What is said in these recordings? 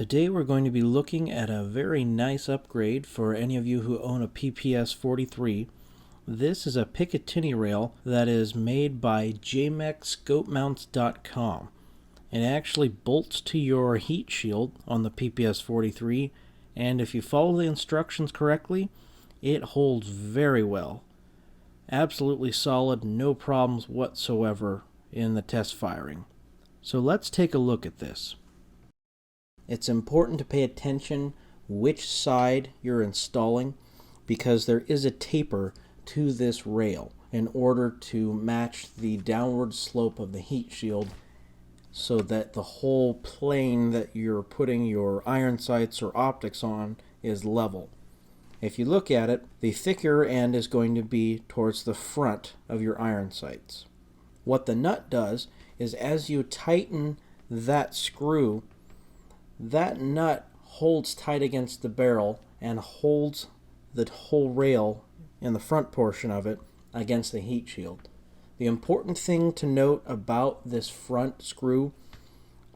Today we're going to be looking at a very nice upgrade for any of you who own a PPS43. This is a Picatinny rail that is made by jmexscopemounts.com. It actually bolts to your heat shield on the PPS43, and if you follow the instructions correctly, it holds very well. Absolutely solid, no problems whatsoever in the test firing. So let's take a look at this. It's important to pay attention which side you're installing because there is a taper to this rail in order to match the downward slope of the heat shield so that the whole plane that you're putting your iron sights or optics on is level. If you look at it, the thicker end is going to be towards the front of your iron sights. What the nut does is as you tighten that screw, that nut holds tight against the barrel and holds the whole rail in the front portion of it against the heat shield. The important thing to note about this front screw,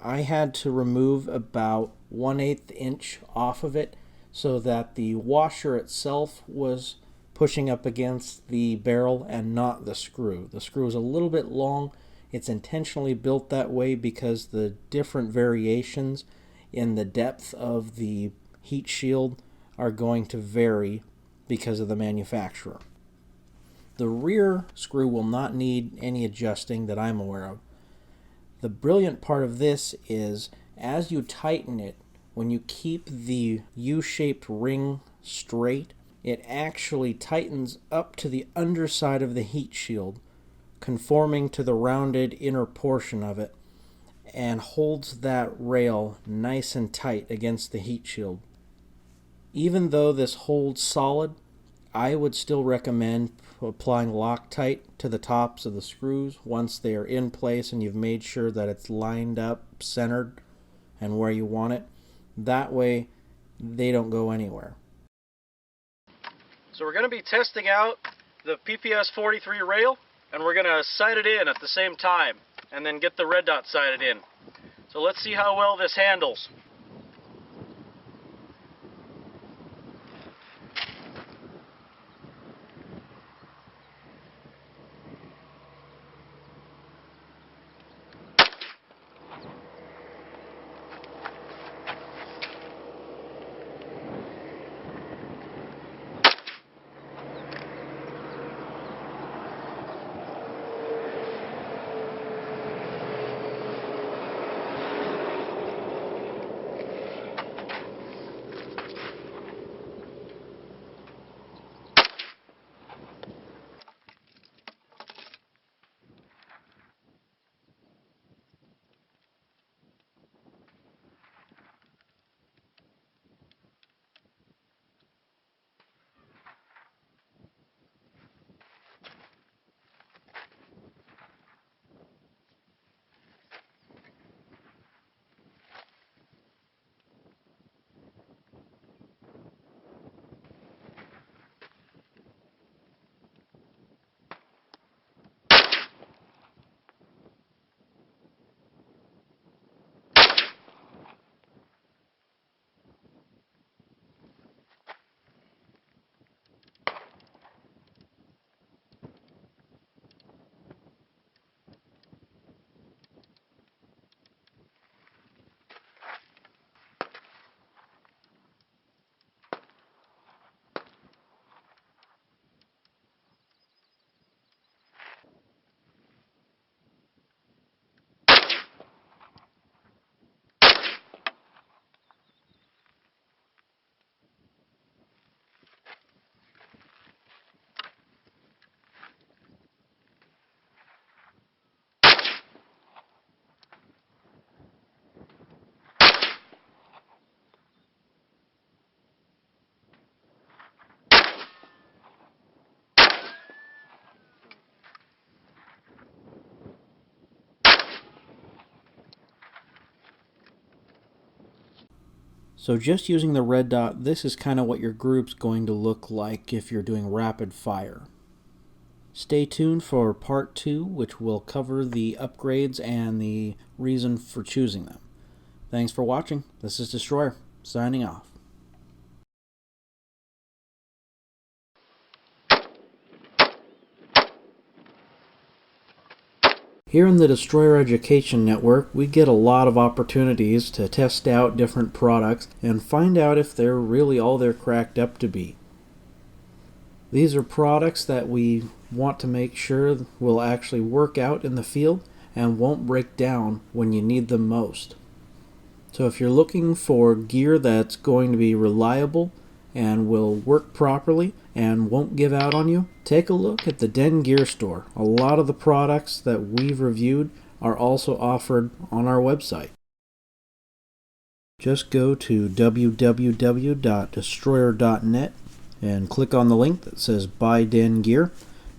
I had to remove about 1/8 inch off of it so that the washer itself was pushing up against the barrel and not the screw. The screw is a little bit long. It's intentionally built that way because the different variations in the depth of the heat shield are going to vary because of the manufacturer. The rear screw will not need any adjusting that I'm aware of. The brilliant part of this is as you tighten it, when you keep the U-shaped ring straight, it actually tightens up to the underside of the heat shield, conforming to the rounded inner portion of it, and holds that rail nice and tight against the heat shield. Even though this holds solid, I would still recommend applying Loctite to the tops of the screws once they are in place and you've made sure that it's lined up, centered, and where you want it. That way they don't go anywhere. So we're going to be testing out the PPS43 rail, and we're going to sight it in at the same time and then get the red dot sighted in. So let's see how well this handles. So just using the red dot, this is kind of what your group's going to look like if you're doing rapid fire. Stay tuned for part 2, which will cover the upgrades and the reason for choosing them. Thanks for watching. This is Destroyer, signing off. Here in the Destroyer Education Network, we get a lot of opportunities to test out different products and find out if they're really all they're cracked up to be. These are products that we want to make sure will actually work out in the field and won't break down when you need them most. So if you're looking for gear that's going to be reliable and will work properly and won't give out on you, take a look at the Den Gear Store. A lot of the products that we've reviewed are also offered on our website. Just go to www.destroyer.net and click on the link that says Buy Den Gear,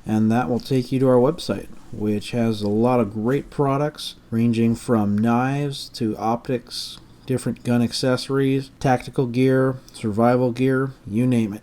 and that will take you to our website, which has a lot of great products ranging from knives to optics, different gun accessories, tactical gear, survival gear, you name it.